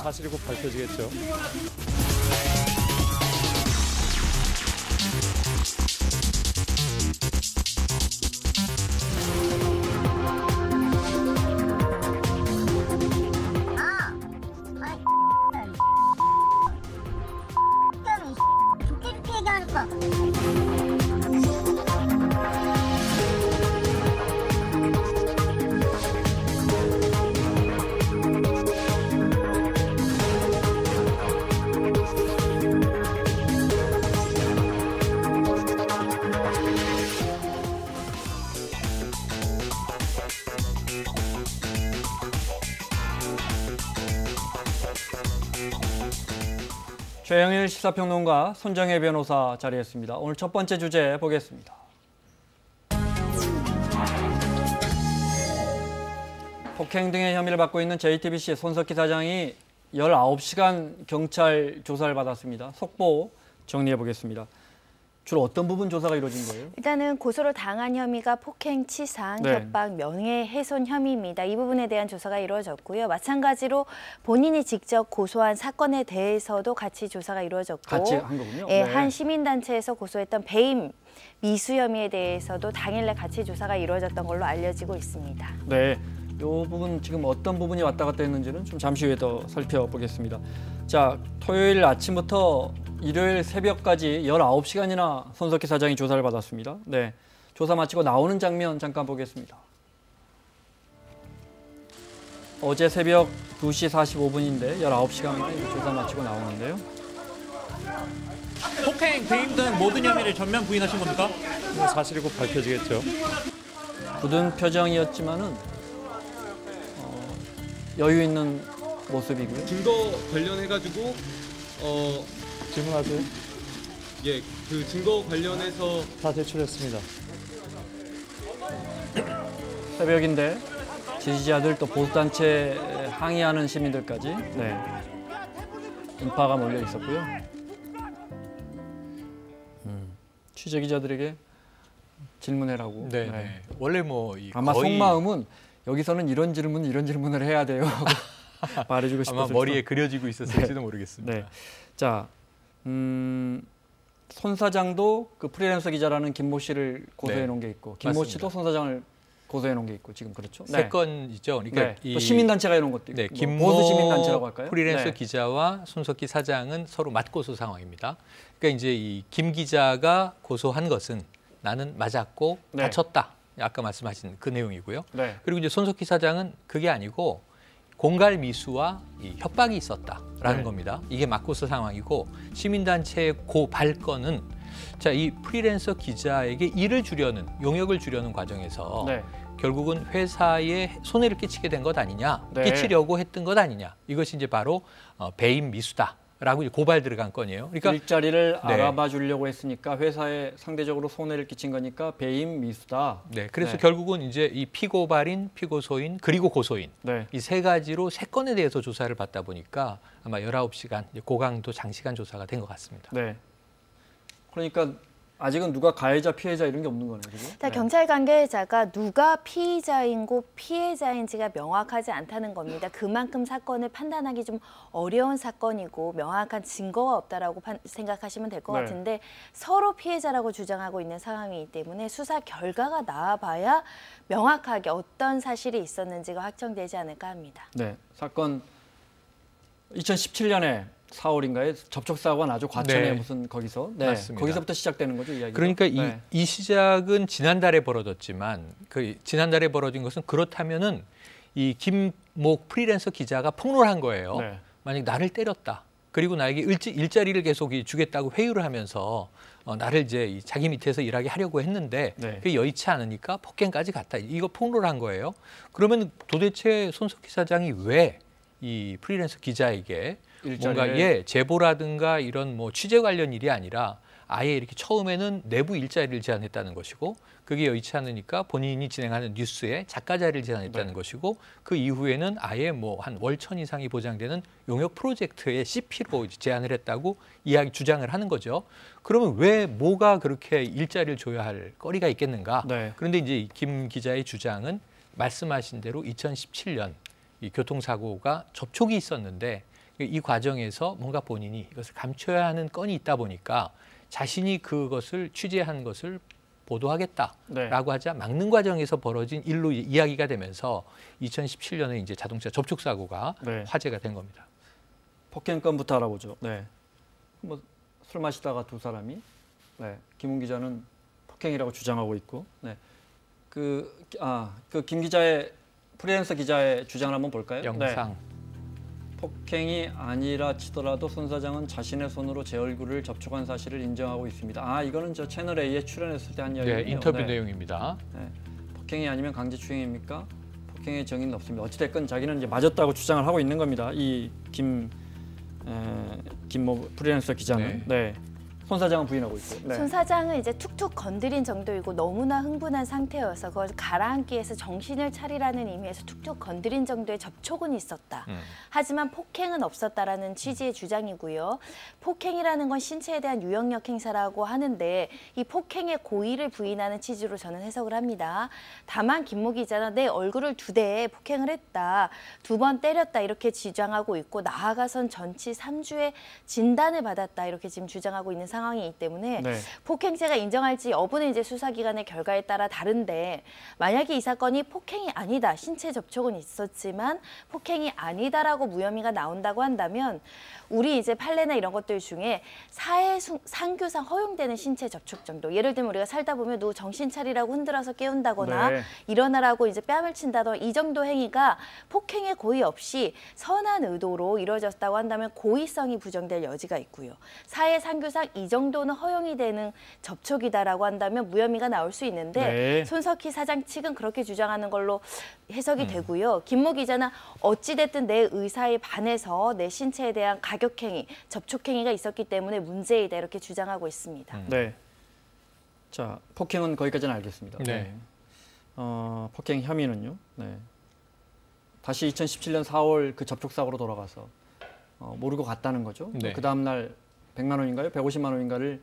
사실이 곧 밝혀지겠죠. 최영일 시사평론가, 손정혜 변호사 자리했습니다. 오늘 첫 번째 주제 보겠습니다. 폭행 등의 혐의를 받고 있는 JTBC 손석희 사장이 19시간 경찰 조사를 받았습니다. 속보 정리해 보겠습니다. 주로 어떤 부분 조사가 이루어진 거예요? 일단은 고소를 당한 혐의가 폭행, 치상, 네. 협박, 명예훼손 혐의입니다. 이 부분에 대한 조사가 이루어졌고요. 마찬가지로 본인이 직접 고소한 사건에 대해서도 같이 조사가 이루어졌고, 같이 한 거군요. 네. 네. 한 시민단체에서 고소했던 배임 미수 혐의에 대해서도 당일날 같이 조사가 이루어졌던 걸로 알려지고 있습니다. 네, 이 부분 지금 어떤 부분이 왔다 갔다 했는지는 좀 잠시 후에 더 살펴보겠습니다. 자, 토요일 아침부터 일요일 새벽까지 19시간이나 손석희 사장이 조사를 받았습니다. 네, 조사 마치고 나오는 장면 잠깐 보겠습니다. 어제 새벽 2시 45분인데 19시간 만에 조사 마치고 나오는데요. 폭행, 배임 등 모든 혐의를 전면 부인하신 겁니까? 사실이 곧 밝혀지겠죠. 굳은 표정이었지만은 여유 있는 모습이고요. 증거 관련해가지고 질문하세요. 예, 그 증거 관련해서 다 제출했습니다. 새벽인데 지지자들 또 보수단체 항의하는 시민들까지 네, 인파가 몰려 있었고요. 취재기자들에게 질문해라고. 네. 네. 원래 아마 거의 속마음은 여기서는 이런 질문을 해야 돼요 하고 말해주고 싶었을 아마 머리에 그려지고 있었을지도 네. 모르겠습니다. 네. 자, 손 사장도 그 프리랜서 기자라는 김모 씨를 고소해 놓은 게 있고, 김모 맞습니다. 씨도 손 사장을 고소해 놓은 게 있고 지금 그렇죠? 세 건이죠. 그러니까 네. 또 시민단체가 해놓은 것도 있고, 네, 뭐 김모 보수 시민단체라고 할까요? 프리랜서 네. 기자와 손석희 사장은 서로 맞고소 상황입니다. 그러니까 이제 이 김 기자가 고소한 것은 나는 맞았고 네. 다쳤다. 아까 말씀하신 그 내용이고요. 네. 그리고 이제 손석희 사장은 그게 아니고 공갈 미수와 이 협박이 있었다라는 네. 겁니다. 이게 맞고소 상황이고, 시민단체의 고 발건은 자, 이 프리랜서 기자에게 일을 주려는, 용역을 주려는 과정에서 네. 결국은 회사에 손해를 끼치게 된 것 아니냐, 네. 끼치려고 했던 것 아니냐. 이것이 이제 바로 배임 미수다라고 고발 들어간 건이에요. 그러니까 일자리를 네. 알아봐 주려고 했으니까 회사에 상대적으로 손해를 끼친 거니까 배임 미수다. 네, 그래서 네. 결국은 이제 이 피고발인, 피고소인, 그리고 고소인 네. 이 세 가지로 세 건에 대해서 조사를 받다 보니까 아마 19시간 고강도 장시간 조사가 된 것 같습니다. 네. 그러니까 아직은 누가 가해자, 피해자 이런 게 없는 거네요, 지금. 일단 네. 경찰 관계자가 누가 피의자인고 피해자인지가 명확하지 않다는 겁니다. 그만큼 사건을 판단하기 좀 어려운 사건이고 명확한 증거가 없다라고 생각하시면 될 것 네. 같은데, 서로 피해자라고 주장하고 있는 상황이기 때문에 수사 결과가 나와봐야 명확하게 어떤 사실이 있었는지가 확정되지 않을까 합니다. 네, 사건 2017년에 4월인가에 접촉 사고가 나죠. 과천에 네. 무슨 거기서. 네, 맞습니다. 거기서부터 시작되는 거죠, 이야기가. 그러니까 네. 이 시작은 지난달에 벌어졌지만 그 지난달에 벌어진 것은 그렇다면은 이 김모 프리랜서 기자가 폭로를 한 거예요. 네. 만약 나를 때렸다. 그리고 나에게 일자리를 계속 주겠다고 회유를 하면서 나를 이제 자기 밑에서 일하게 하려고 했는데 네. 그게 여의치 않으니까 폭행까지 갔다. 이거 폭로를 한 거예요. 그러면 도대체 손석희 사장이 왜 이 프리랜서 기자에게 뭔가 제보라든가 이런 뭐 취재 관련 일이 아니라 아예 이렇게 처음에는 내부 일자리를 제안했다는 것이고, 그게 여의치 않으니까 본인이 진행하는 뉴스에 작가 자리를 제안했다는 네. 것이고, 그 이후에는 아예 뭐 한 월천 이상이 보장되는 용역 프로젝트의 CP로 제안을 했다고 주장을 하는 거죠. 그러면 왜 뭐가 그렇게 일자리를 줘야 할 거리가 있겠는가? 네. 그런데 이제 김 기자의 주장은 말씀하신 대로 2017년 이 교통사고가 접촉이 있었는데 이 과정에서 뭔가 본인이 이것을 감춰야 하는 건이 있다 보니까 자신이 그것을 취재한 것을 보도하겠다라고 네. 하자 막는 과정에서 벌어진 일로 이야기가 되면서 2017년에 이제 자동차 접촉 사고가 네. 화제가 된 겁니다. 폭행건부터 알아보죠. 네. 뭐 술 마시다가 두 사람이 네. 김훈 기자는 폭행이라고 주장하고 있고 네. 그 김 기자의 프리랜서 기자의 주장을 한번 볼까요? 영상. 네. 폭행이 아니라 치더라도 손 사장은 자신의 손으로 제 얼굴을 접촉한 사실을 인정하고 있습니다. 이거는 저 채널 A에 출연했을 때 한 이야기예요. 네, 인터뷰 내용입니다. 네. 폭행이 아니면 강제추행입니까? 폭행의 정의는 없습니다. 어찌됐건 자기는 이제 맞았다고 주장을 하고 있는 겁니다. 이 김모 프리랜서 기자는. 네. 손 사장은 부인하고 있고. 네. 손 사장은 이제 툭툭 건드린 정도이고 너무나 흥분한 상태여서 그걸 가라앉기 위해서 정신을 차리라는 의미에서 툭툭 건드린 정도의 접촉은 있었다. 하지만 폭행은 없었다라는 취지의 주장이고요. 폭행이라는 건 신체에 대한 유형력 행사라고 하는데 이 폭행의 고의를 부인하는 취지로 저는 해석을 합니다. 다만 김모 기자는 내 얼굴을 2대 폭행을 했다. 2번 때렸다 이렇게 주장하고 있고 나아가선 전치 3주의 진단을 받았다 이렇게 지금 주장하고 있는 상황이기 때문에 네. 폭행죄가 인정할지 여부는 이제 수사기관의 결과에 따라 다른데 만약에 이 사건이 폭행이 아니다, 신체 접촉은 있었지만 폭행이 아니다라고 무혐의가 나온다고 한다면 우리 이제 판례나 이런 것들 중에 사회 상규상 허용되는 신체 접촉 정도, 예를 들면 우리가 살다 보면 누구 정신 차리라고 흔들어서 깨운다거나 네. 일어나라고 이제 뺨을 친다거나 이 정도 행위가 폭행의 고의 없이 선한 의도로 이루어졌다고 한다면 고의성이 부정될 여지가 있고요. 사회 상규상 이 정도는 허용이 되는 접촉이다라고 한다면 무혐의가 나올 수 있는데 네. 손석희 사장 측은 그렇게 주장하는 걸로 해석이 되고요. 김모 기자는 어찌됐든 내 의사에 반해서 내 신체에 대한 가격행위, 접촉행위가 있었기 때문에 문제이다 이렇게 주장하고 있습니다. 네. 자, 폭행은 거기까지는 알겠습니다. 네. 폭행 혐의는요. 네. 다시 2017년 4월 그 접촉 사고로 돌아가서 모르고 갔다는 거죠. 네. 그 다음 날 100만 원인가요? 150만 원인가를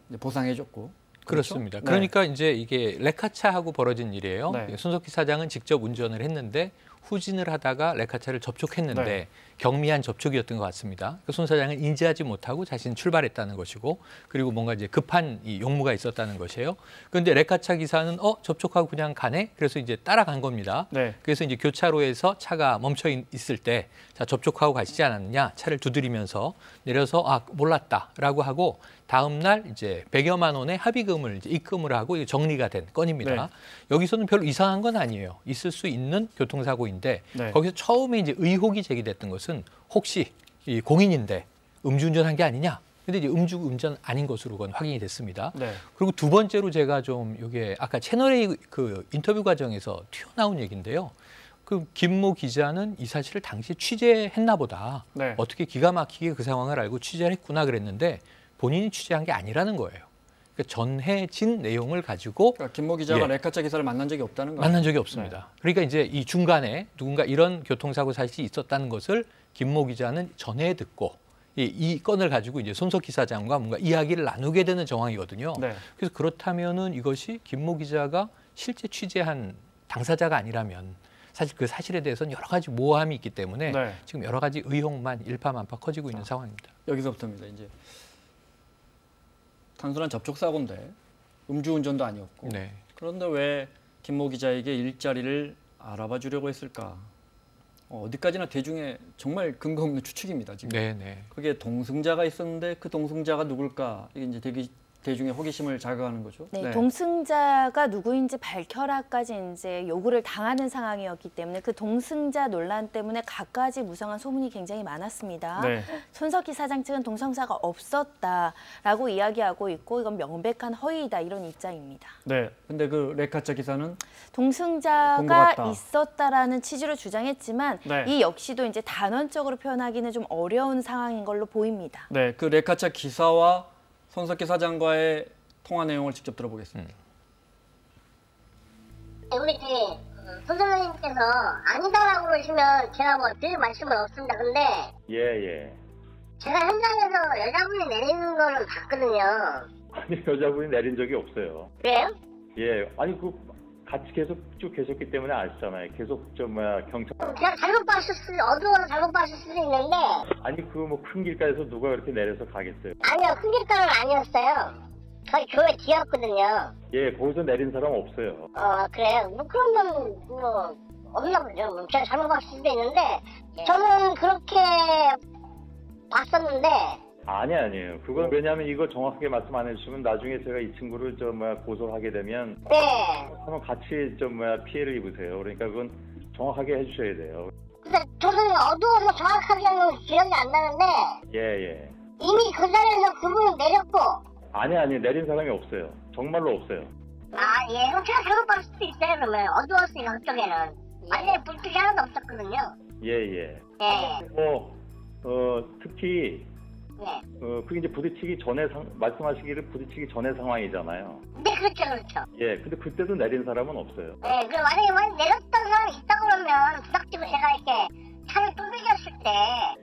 이제 보상해줬고. 그렇습니다. 네. 그러니까 이제 이게 레카차하고 벌어진 일이에요. 네. 손석희 사장은 직접 운전을 했는데 후진을 하다가 레카차를 접촉했는데 네. 경미한 접촉이었던 것 같습니다. 손 사장은 인지하지 못하고 자신은 출발했다는 것이고, 그리고 뭔가 이제 급한 이 용무가 있었다는 것이에요. 그런데 레카차 기사는 접촉하고 그냥 가네. 그래서 이제 따라간 겁니다. 네. 그래서 이제 교차로에서 차가 멈춰 있을 때 자, 접촉하고 가시지 않았느냐, 차를 두드리면서 내려서 몰랐다라고 하고 다음 날 이제 100여만 원의 합의금을 이제 입금을 하고 이게 정리가 된 건입니다. 네. 여기서는 별로 이상한 건 아니에요. 있을 수 있는 교통사고인데 네. 거기서 처음에 이제 의혹이 제기됐던 것은 혹시 이 공인인데 음주운전한 게 아니냐. 근데 이제 음주운전 아닌 것으로 그건 확인이 됐습니다. 네. 그리고 두 번째로 제가 좀 이게 아까 채널A 그 인터뷰 과정에서 튀어나온 얘기인데요. 그 김모 기자는 이 사실을 당시에 취재했나 보다. 네. 어떻게 기가 막히게 그 상황을 알고 취재를 했구나 그랬는데 본인이 취재한 게 아니라는 거예요. 그러니까 전해진 내용을 가지고 그러니까 김모 기자가 예. 레카차 기사를 만난 적이 없다는 거예요. 만난 적이 없습니다. 그러니까 이제 이 중간에 누군가 이런 교통사고 사실이 있었다는 것을 김모 기자는 전해 듣고 이 건을 가지고 이제 손석희 사장과 뭔가 이야기를 나누게 되는 정황이거든요. 네. 그래서 그렇다면은 이것이 김모 기자가 실제 취재한 당사자가 아니라면 사실 그 사실에 대해서는 여러 가지 모호함이 있기 때문에 네. 지금 여러 가지 의혹만 일파만파 커지고 있는 상황입니다. 여기서부터입니다. 이제 단순한 접촉 사고인데 음주운전도 아니었고 네. 그런데 왜 김모 기자에게 일자리를 알아봐 주려고 했을까? 어디까지나 대중의 정말 근거 없는 추측입니다. 지금. 네, 네. 그게 동승자가 있었는데 그 동승자가 누굴까? 이게 이제 대중의 호기심을 자극하는 거죠. 네, 동승자가 누구인지 밝혀라까지 이제 요구를 당하는 상황이었기 때문에 그 동승자 논란 때문에 갖가지 무성한 소문이 굉장히 많았습니다. 네. 손석희 사장 측은 동승자가 없었다라고 이야기하고 있고 이건 명백한 허위이다 이런 입장입니다. 네. 근데 그 레카차 기사는 본 동승자가 것 같다. 있었다라는 취지로 주장했지만 네. 이 역시도 이제 단언적으로 표현하기는 좀 어려운 상황인 걸로 보입니다. 네, 그 레카차 기사와 손석희 사장과의 통화 내용을 직접 들어보겠습니다. 우리 손 선생님께서 아니다라고 그러시면 제가 뭐 드릴 말씀은 없습니다. 근데 예. 제가 현장에서 여자분이 내리는 거는 봤거든요. 아니 여자분이 내린 적이 없어요. 그래요? 예. 아니 그 같이 계속 쭉 계셨기 때문에 아시잖아요. 계속 경찰. 제가 잘못 봤을 수도, 어두워서 잘못 봤을 수도 있는데. 아니 뭐 큰 길가에서 누가 그렇게 내려서 가겠어요? 아니요, 큰 길가는 아니었어요. 저희 교회 뒤였거든요. 예, 거기서 내린 사람 없어요. 그래요? 뭐 그러면 없나 보죠. 뭐 제가 잘못 봤을 수도 있는데 저는 그렇게 봤었는데. 아니에요. 그건 왜냐하면 이거 정확하게 말씀 안 해주시면 나중에 제가 이 친구를 고소하게 되면 네. 한번 같이 피해를 입으세요. 그러니까 그건 정확하게 해주셔야 돼요. 근데 저는 어두워서 정확하게는 기억이 안 나는데. 예. 이미 그 자리에서 그분이 내렸고. 아니 내린 사람이 없어요. 정말로 없어요. 예. 그럼 제가 잘못 봤을 수도 있어요. 그러면 어두웠으니까 그쪽에는 완전히 불빛이 하나도 없었거든요. 예. 특히 네. 그게 이제 부딪히기 전에 말씀하시기를 부딪히기 전에 상황이잖아요. 네, 그렇죠. 예, 근데 그때도 내린 사람은 없어요. 네, 그 만약에 내렸던 사람이 있다 그러면 부닥치고 제가 이렇게 차를 두들겼을 때.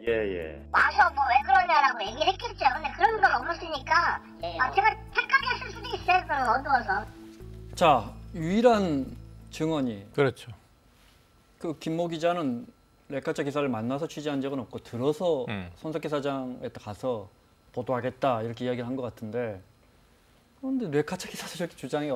예. 와서 왜 그러냐라고 얘기를 했겠죠. 근데 그런 건 없었으니까. 제가 착각을 했을 수도 있어요. 그럼 어두워서. 자, 유일한 증언이. 그렇죠. 그 김모 기자는 레카차 기사를 만나서 취재한 적은 없고 들어서 손석희 사장에 가서 보도하겠다 이렇게 이야기를 한 것 같은데 그런데 레카차 기사도 저렇게 주장이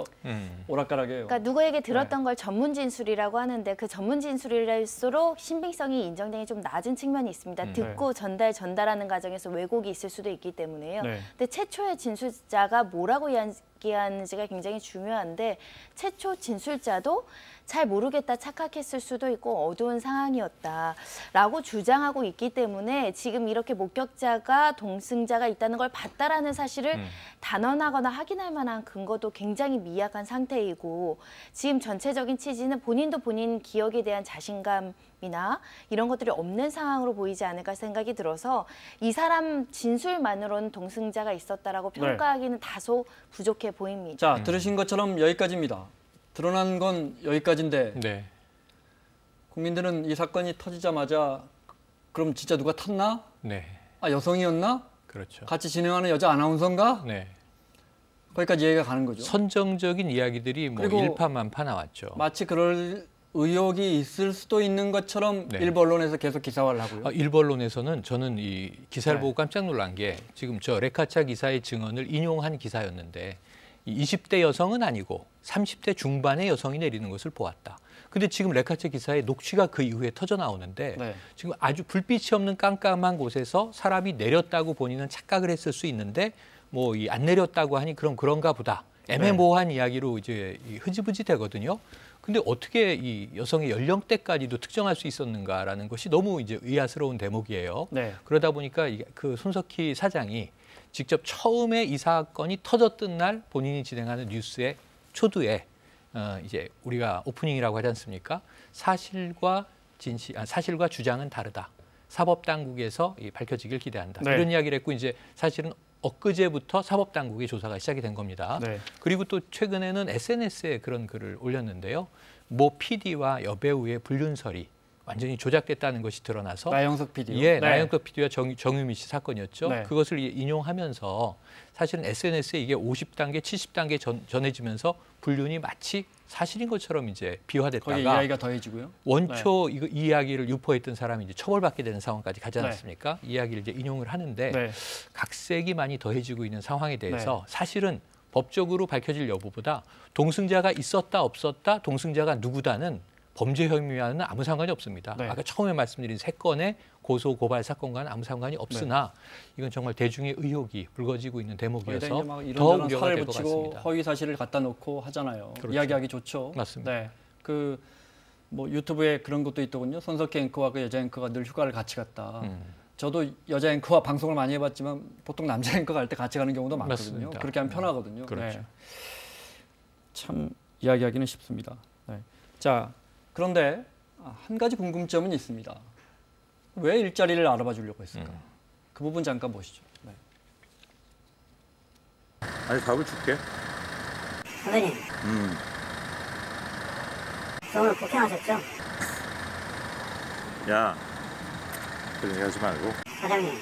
오락가락해요. 그러니까 누구에게 들었던 걸 전문 진술이라고 하는데 그 전문 진술일수록 신빙성이 인정되기 좀 낮은 측면이 있습니다. 듣고 전달하는 과정에서 왜곡이 있을 수도 있기 때문에요. 근데 최초의 진술자가 뭐라고 이야기하는지가 굉장히 중요한데 최초 진술자도 잘 모르겠다 착각했을 수도 있고 어두운 상황이었다라고 주장하고 있기 때문에 지금 이렇게 목격자가 동승자가 있다는 걸 봤다라는 사실을 단언하거나 확인할 만한 근거도 굉장히 미약한 상태이고 지금 전체적인 취지는 본인도 본인 기억에 대한 자신감이나 이런 것들이 없는 상황으로 보이지 않을까 생각이 들어서 이 사람 진술만으로는 동승자가 있었다라고 평가하기는 다소 부족해 보입니다. 자, 들으신 것처럼 여기까지입니다. 드러난 건 여기까지인데 국민들은 이 사건이 터지자마자 그럼 진짜 누가 탔나? 여성이었나? 그렇죠. 같이 진행하는 여자 아나운서인가? 거기까지 얘기가 가는 거죠. 선정적인 이야기들이 일파만파 나왔죠. 마치 그럴 의혹이 있을 수도 있는 것처럼 일부 언론에서 계속 기사화를 하고요. 일부 언론에서는 저는 이 기사를 보고 깜짝 놀란 게 지금 저 레카차 기사의 증언을 인용한 기사였는데 20대 여성은 아니고 30대 중반의 여성이 내리는 것을 보았다. 근데 지금 레카차 기사의 녹취가 그 이후에 터져 나오는데 지금 아주 불빛이 없는 깜깜한 곳에서 사람이 내렸다고 본인은 착각을 했을 수 있는데 안 내렸다고 하니 그런가 보다. 애매모호한 이야기로 이제 흐지부지 되거든요. 근데 어떻게 이 여성의 연령대까지도 특정할 수 있었는가라는 것이 너무 이제 의아스러운 대목이에요. 그러다 보니까 그 손석희 사장이 직접 처음에 이 사건이 터졌던 날 본인이 진행하는 뉴스의 초두에 이제 우리가 오프닝이라고 하지 않습니까? 사실과 주장은 다르다. 사법당국에서 밝혀지길 기대한다. 이런 이야기를 했고 이제 사실은 엊그제부터 사법당국의 조사가 시작이 된 겁니다. 그리고 또 최근에는 SNS에 그런 글을 올렸는데요. 모 PD와 여배우의 불륜설이 완전히 조작됐다는 것이 드러나서 나영석 PD요? 나영석 PD와 정유미 씨 사건이었죠. 그것을 인용하면서 사실은 SNS에 이게 50단계, 70단계 전해지면서 불륜이 마치 사실인 것처럼 이제 비화됐다가 거기 이야기가 더해지고요. 원초 이 이야기를 유포했던 사람이 이제 처벌받게 되는 상황까지 가지 않았습니까? 이야기를 이제 인용을 하는데 각색이 많이 더해지고 있는 상황에 대해서 사실은 법적으로 밝혀질 여부보다 동승자가 있었다 없었다, 동승자가 누구다는 범죄 혐의와는 아무 상관이 없습니다. 아까 처음에 말씀드린 3건의 고소 고발 사건과는 아무 상관이 없으나 이건 정말 대중의 의혹이 불거지고 있는 대목이어서 더 우려가 될 것 같습니다. 허위 사실을 갖다 놓고 하잖아요. 이야기하기 좋죠. 맞습니다. 그 유튜브에 그런 것도 있더군요. 손석희 앵커와 그 여자 앵커가 늘 휴가를 같이 갔다. 저도 여자 앵커와 방송을 많이 해봤지만 보통 남자 앵커 갈 때 같이 가는 경우도 많거든요. 맞습니다. 그렇게 하면 편하거든요. 그렇죠. 참 이야기하기는 쉽습니다. 자, 그런데 한 가지 궁금점은 있습니다. 왜 일자리를 알아봐 주려고 했을까? 그 부분 잠깐 보시죠. 아니 답을 줄게. 선생님. 저 오늘 폭행하셨죠? 야, 그런 얘기 하지 말고. 사장님.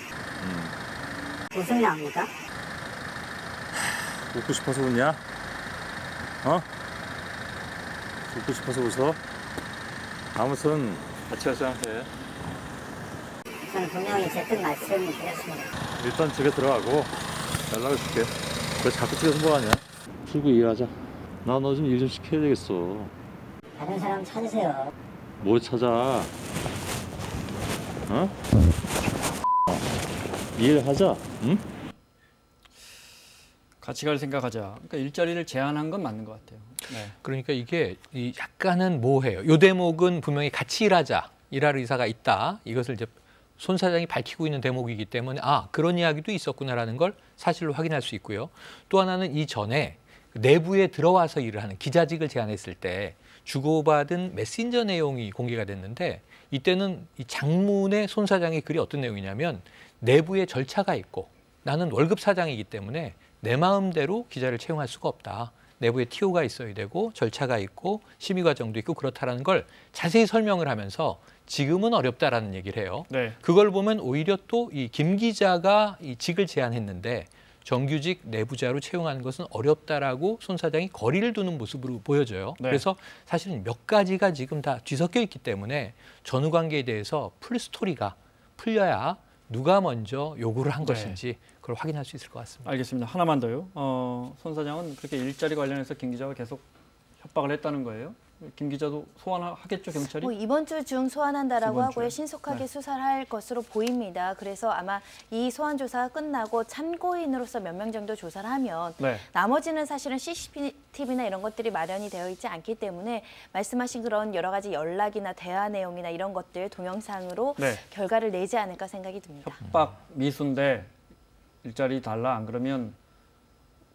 웃음이 나옵니까? 웃고 싶어서 웃냐? 웃고 싶어서 웃어? 아무튼 같이 가자 해. 저는 분명히 제 뜻 말씀드렸습니다. 일단 집에 들어가고 연락을 줄게. 왜 자꾸 집에서 뭐하냐? 풀고 일하자. 나 너 좀 일 좀 시켜야 되겠어. 다른 사람 찾으세요. 뭘 찾아? 어? 일하자. 응? 같이 갈 생각하자. 그러니까 일자리를 제한한 건 맞는 것 같아요. 네. 그러니까 이게 약간은 모호해요. 요 대목은 분명히 같이 일하자, 일할 의사가 있다. 이것을 이제 손 사장이 밝히고 있는 대목이기 때문에 그런 이야기도 있었구나라는 걸 사실로 확인할 수 있고요. 또 하나는 이전에 내부에 들어와서 일을 하는 기자직을 제안했을 때 주고받은 메신저 내용이 공개가 됐는데 이때는 이 장문의 손 사장의 글이 어떤 내용이냐면 내부에 절차가 있고 나는 월급 사장이기 때문에 내 마음대로 기자를 채용할 수가 없다. 내부에 TO가 있어야 되고 절차가 있고 심의 과정도 있고 그렇다라는 걸 자세히 설명을 하면서 지금은 어렵다라는 얘기를 해요. 네. 그걸 보면 오히려 또 이 김 기자가 이 직을 제안했는데 정규직 내부자로 채용하는 것은 어렵다라고 손 사장이 거리를 두는 모습으로 보여져요. 네. 그래서 사실은 몇 가지가 지금 다 뒤섞여 있기 때문에 전후 관계에 대해서 풀 스토리가 풀려야 누가 먼저 요구를 한 네. 것인지 그걸 확인할 수 있을 것 같습니다. 알겠습니다. 하나만 더요. 손 사장은 그렇게 일자리 관련해서 김 기자가 계속 협박을 했다는 거예요. 김 기자도 소환하겠죠, 경찰이? 뭐 이번 주 중 소환한다라고 이번 주에? 하고요. 신속하게 네. 수사를 할 것으로 보입니다. 그래서 아마 이 소환 조사가 끝나고 참고인으로서 몇 명 정도 조사를 하면 네. 나머지는 사실은 CCTV나 이런 것들이 마련이 되어 있지 않기 때문에 말씀하신 그런 여러 가지 연락이나 대화 내용이나 이런 것들 동영상으로 네. 결과를 내지 않을까 생각이 듭니다. 협박 미수인데 일자리 달라 안 그러면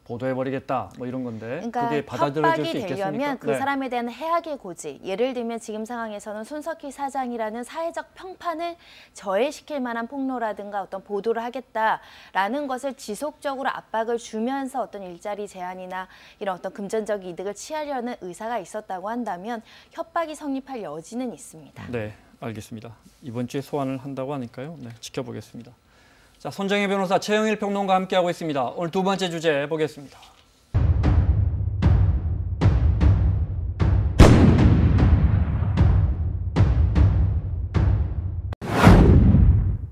보도해버리겠다 뭐 이런 건데 그러니까 그게 받아들여질 수 협박이 있겠습니까? 되려면 그 네. 사람에 대한 해악의 고지, 예를 들면 지금 상황에서는 손석희 사장이라는 사회적 평판을 저해시킬 만한 폭로라든가 어떤 보도를 하겠다라는 것을 지속적으로 압박을 주면서 어떤 일자리 제한이나 이런 어떤 금전적 이득을 취하려는 의사가 있었다고 한다면 협박이 성립할 여지는 있습니다. 네, 알겠습니다. 이번 주에 소환을 한다고 하니까요. 네, 지켜보겠습니다. 자, 손정혜 변호사, 최영일 평론가 함께하고 있습니다. 오늘 두 번째 주제 보겠습니다.